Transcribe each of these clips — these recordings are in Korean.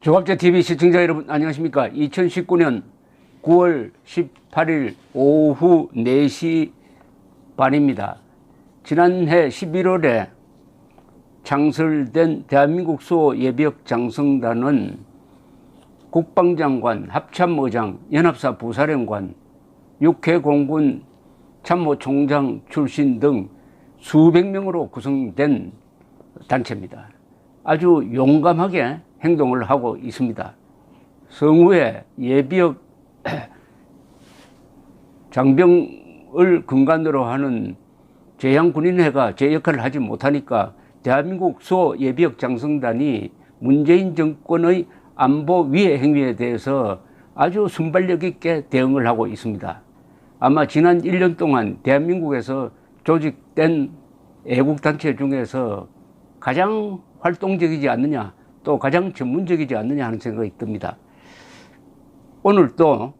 조갑제TV 시청자 여러분 안녕하십니까. 2019년 9월 18일 오후 4시 반입니다. 지난해 11월에 창설된 대한민국 수호 예비역 장성단은 국방장관, 합참의장, 연합사 부사령관, 육해공군 참모총장 출신 등 수백 명으로 구성된 단체입니다. 아주 용감하게 행동을 하고 있습니다. 성우의 예비역 장병을 근간으로 하는 제향군인회가 제 역할을 하지 못하니까 대한민국 수호 예비역 장성단이 문재인 정권의 안보 위해 행위에 대해서 아주 순발력 있게 대응을 하고 있습니다. 아마 지난 1년 동안 대한민국에서 조직된 애국단체 중에서 가장 활동적이지 않느냐, 또 가장 전문적이지 않느냐 하는 생각이 듭니다. 오늘 또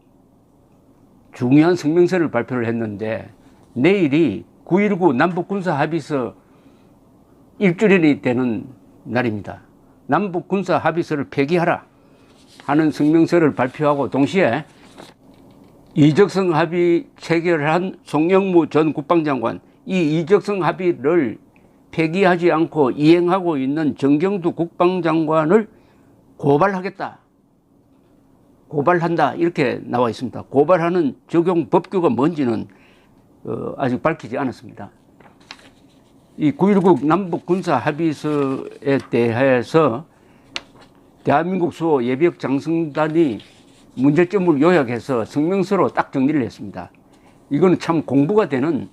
중요한 성명서를 발표를 했는데 내일이 9.19 남북군사합의서 1주년이 되는 날입니다. 남북군사합의서를 폐기하라 하는 성명서를 발표하고 동시에 이적성 합의 체결한 송영무 전 국방장관, 이 이적성 합의를 폐기하지 않고 이행하고 있는 정경두 국방장관을 고발하겠다, 고발한다 이렇게 나와 있습니다. 고발하는 적용 법규가 뭔지는 아직 밝히지 않았습니다. 이 9.19 남북군사합의서에 대해서 대한민국 수호 예비역 장성단이 문제점을 요약해서 성명서로 딱 정리를 했습니다. 이건 참 공부가 되는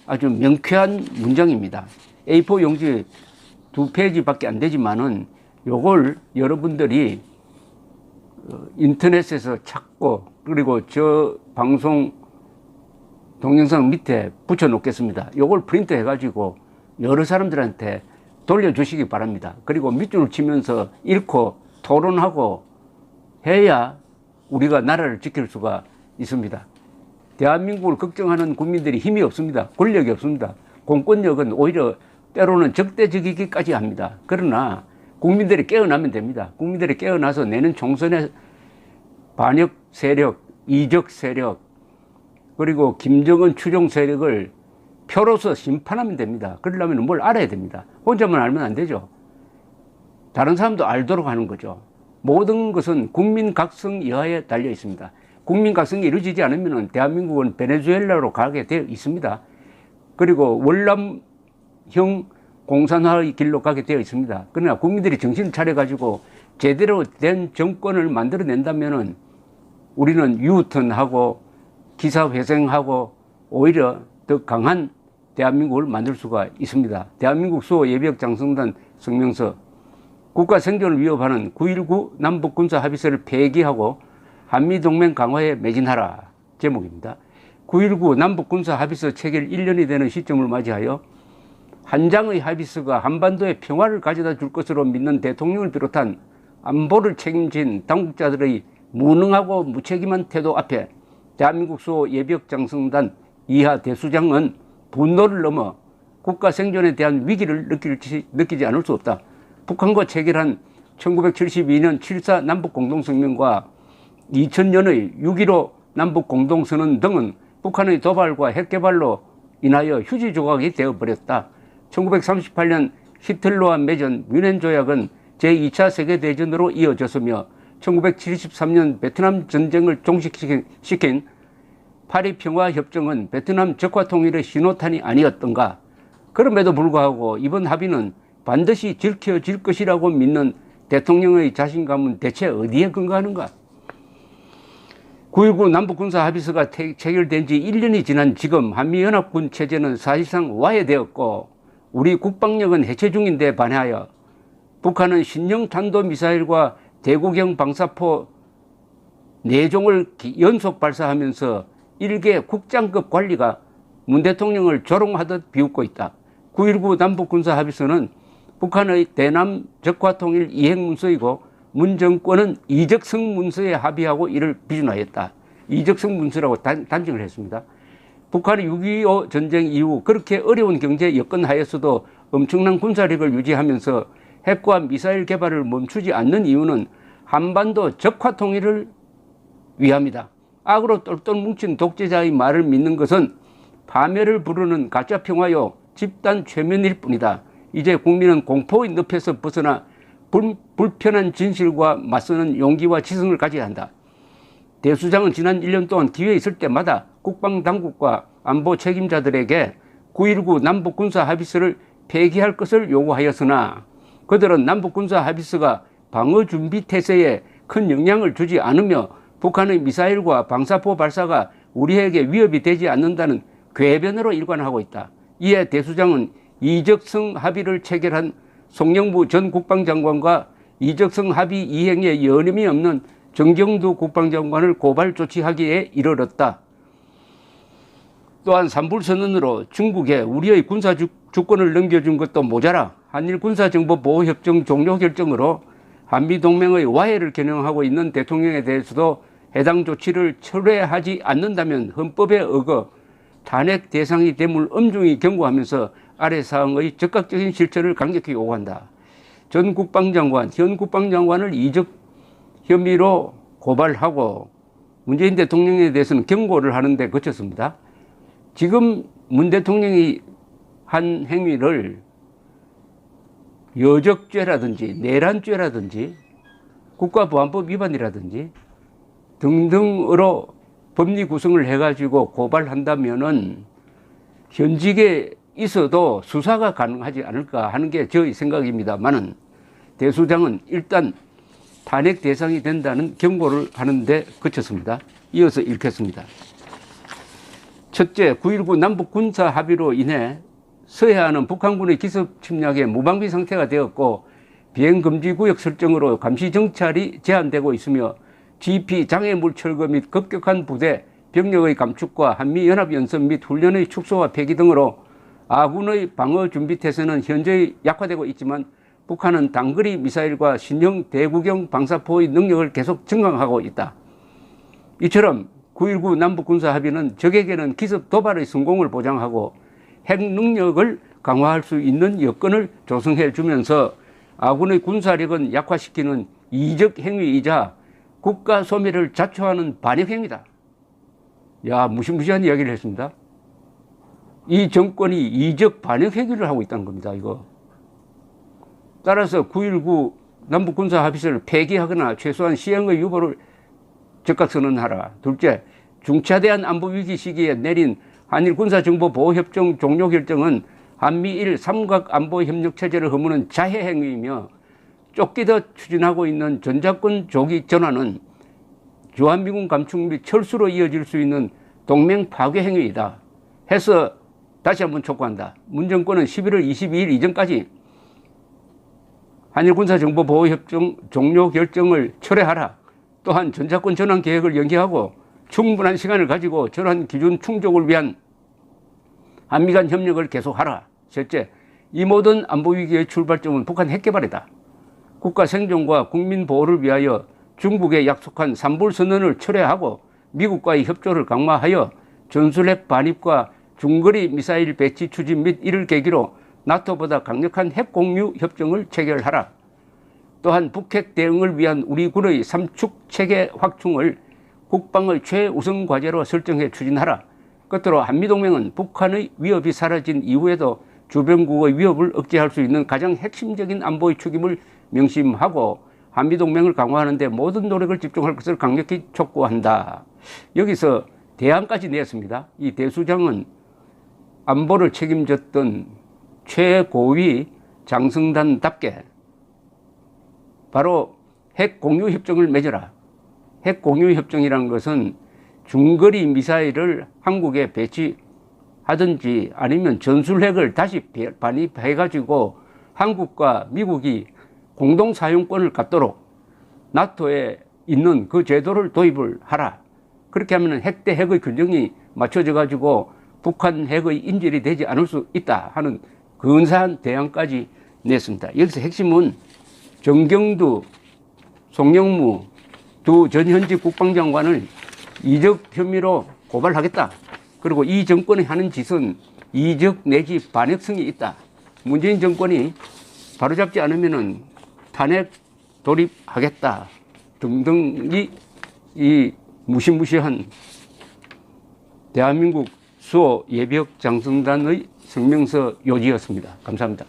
아주 명쾌한 문장입니다. A4 용지 2페이지밖에 안 되지만은 요걸 여러분들이 인터넷에서 찾고 그리고 저 방송 동영상 밑에 붙여 놓겠습니다. 요걸 프린트 해가지고 여러 사람들한테 돌려주시기 바랍니다. 그리고 밑줄을 치면서 읽고 토론하고 해야 우리가 나라를 지킬 수가 있습니다. 대한민국을 걱정하는 국민들이 힘이 없습니다. 권력이 없습니다. 공권력은 오히려 때로는 적대적이기까지 합니다. 그러나 국민들이 깨어나면 됩니다. 국민들이 깨어나서 내년 총선에 반역 세력, 이적 세력, 그리고 김정은 추종 세력을 표로서 심판하면 됩니다. 그러려면 뭘 알아야 됩니다. 혼자만 알면 안 되죠. 다른 사람도 알도록 하는 거죠. 모든 것은 국민 각성 이하에 달려 있습니다. 국민 각성이 이루어지지 않으면 대한민국은 베네수엘라로 가게 되어 있습니다. 그리고 월남형 공산화의 길로 가게 되어 있습니다. 그러나 국민들이 정신을 차려가지고 제대로 된 정권을 만들어낸다면 우리는 유턴하고 기사회생하고 오히려 더 강한 대한민국을 만들 수가 있습니다. 대한민국 수호 예비역 장성단 성명서, 국가 생존을 위협하는 9.19 남북군사합의서를 폐기하고 한미동맹 강화에 매진하라 제목입니다. 9.19 남북군사합의서 체결 1년이 되는 시점을 맞이하여 한 장의 합의서가 한반도에 평화를 가져다 줄 것으로 믿는 대통령을 비롯한 안보를 책임진 당국자들의 무능하고 무책임한 태도 앞에 대한민국 수호 예비역 장성단 이하 대수장은 분노를 넘어 국가 생존에 대한 위기를 느끼지 않을 수 없다. 북한과 체결한 1972년 7.4 남북공동성명과 2000년의 6.15 남북공동선언 등은 북한의 도발과 핵개발로 인하여 휴지 조각이 되어버렸다. 1938년 히틀러와 맺은 뮌헨 조약은 제2차 세계대전으로 이어졌으며 1973년 베트남 전쟁을 종식시킨 파리 평화협정은 베트남 적화통일의 신호탄이 아니었던가. 그럼에도 불구하고 이번 합의는 반드시 지켜질 것이라고 믿는 대통령의 자신감은 대체 어디에 근거하는가? 9.19 남북군사합의서가 체결된 지 1년이 지난 지금 한미연합군 체제는 사실상 와해되었고 우리 국방력은 해체 중인데 반하여 북한은 신형 탄도미사일과 대구경 방사포 4종을 연속 발사하면서 일개 국장급 관리가 문 대통령을 조롱하듯 비웃고 있다. 9.19 남북군사합의서는 북한의 대남 적화통일 이행문서이고 문 정권은 이적성 문서에 합의하고 이를 비준하였다. 이적성 문서라고 단정을 했습니다. 북한이 6.25 전쟁 이후 그렇게 어려운 경제 여건 하에서도 엄청난 군사력을 유지하면서 핵과 미사일 개발을 멈추지 않는 이유는 한반도 적화 통일을 위함이다. 악으로 똘똘 뭉친 독재자의 말을 믿는 것은 파멸을 부르는 가짜 평화요 집단 최면일 뿐이다. 이제 국민은 공포의 늪에서 벗어나 불편한 진실과 맞서는 용기와 지성을 가져야 한다. 대수장은 지난 1년 동안 기회 있을 때마다 국방당국과 안보 책임자들에게 9.19 남북군사합의서를 폐기할 것을 요구하였으나 그들은 남북군사합의서가 방어준비태세에 큰 영향을 주지 않으며 북한의 미사일과 방사포 발사가 우리에게 위협이 되지 않는다는 궤변으로 일관하고 있다. 이에 대수장은 이적성 합의를 체결한 송영무 전 국방장관과 이적성 합의 이행에 여념이 없는 정경두 국방장관을 고발 조치하기에 이르렀다. 또한 산불선언으로 중국에 우리의 군사 주권을 넘겨준 것도 모자라 한일 군사정보보호협정 종료 결정으로 한미동맹의 와해를 겨냥하고 있는 대통령에 대해서도 해당 조치를 철회하지 않는다면 헌법에 어거 탄핵 대상이 됨을 엄중히 경고하면서 아래 사항의 적극적인 실천을 강력히 요구한다. 전 국방장관, 현 국방장관을 이적 혐의로 고발하고 문재인 대통령에 대해서는 경고를 하는데 그쳤습니다. 지금 문 대통령이 한 행위를 여적죄라든지 내란죄라든지 국가보안법 위반이라든지 등등으로 법리 구성을 해가지고 고발한다면은 현직에 있어도 수사가 가능하지 않을까 하는 게 저의 생각입니다만은 대수장은 일단 탄핵 대상이 된다는 경고를 하는데 그쳤습니다. 이어서 읽겠습니다. 첫째, 9.19 남북 군사 합의로 인해 서해안은 북한군의 기습 침략에 무방비 상태가 되었고 비행금지구역 설정으로 감시정찰이 제한되고 있으며 GP 장애물 철거 및 급격한 부대 병력의 감축과 한미연합연습 및 훈련의 축소와 폐기 등으로 아군의 방어준비태세는 현저히 약화되고 있지만 북한은 단거리 미사일과 신형 대구경 방사포의 능력을 계속 증강하고 있다. 이처럼 9.19 남북군사합의는 적에게는 기습 도발의 성공을 보장하고 핵 능력을 강화할 수 있는 여건을 조성해 주면서 아군의 군사력은 약화시키는 이적 행위이자 국가 소멸을 자초하는 반역 행위다. 야, 무시무시한 이야기를 했습니다. 이 정권이 이적 반역 행위를 하고 있다는 겁니다. 이거. 따라서 9.19 남북군사합의서를 폐기하거나 최소한 시행의 유보를 적극 선언하라. 둘째, 중차대한 안보위기 시기에 내린 한일 군사정보보호협정 종료 결정은 한미일 삼각안보협력체제를 허무는 자해행위이며 쫓기듯 추진하고 있는 전자권 조기 전환은 주한미군 감축 및 철수로 이어질 수 있는 동맹 파괴 행위이다. 해서 다시 한번 촉구한다. 문 정권은 11월 22일 이전까지 한일 군사정보보호협정 종료 결정을 철회하라. 또한 전자권 전환 계획을 연기하고 충분한 시간을 가지고 전환 기준 충족을 위한 한미 간 협력을 계속하라. 셋째, 이 모든 안보위기의 출발점은 북한 핵개발이다. 국가 생존과 국민 보호를 위하여 중국에 약속한 산불선언을 철회하고 미국과의 협조를 강화하여 전술핵 반입과 중거리 미사일 배치 추진 및 이를 계기로 나토보다 강력한 핵 공유 협정을 체결하라. 또한 북핵 대응을 위한 우리 군의 삼축 체계 확충을 국방의 최우선 과제로 설정해 추진하라. 끝으로 한미동맹은 북한의 위협이 사라진 이후에도 주변국의 위협을 억제할 수 있는 가장 핵심적인 안보의 축임을 명심하고 한미동맹을 강화하는 데 모든 노력을 집중할 것을 강력히 촉구한다. 여기서 대안까지 내었습니다. 이 대수장은 안보를 책임졌던 최고위 장성단답게 바로 핵 공유 협정을 맺어라. 핵 공유 협정이라는 것은 중거리 미사일을 한국에 배치하든지 아니면 전술핵을 다시 반입해가지고 한국과 미국이 공동 사용권을 갖도록 나토에 있는 그 제도를 도입을 하라. 그렇게 하면 핵 대 핵의 균형이 맞춰져 가지고 북한 핵의 인질이 되지 않을 수 있다 하는 근사한 대안까지 냈습니다. 여기서 핵심은 정경두, 송영무 두 전현직 국방장관을 이적 혐의로 고발하겠다. 그리고 이 정권이 하는 짓은 이적 내지 반역성이 있다. 문재인 정권이 바로잡지 않으면은 탄핵 돌입하겠다. 등등이 이 무시무시한 대한민국 수호 예비역 장성단의 성명서 요지였습니다. 감사합니다.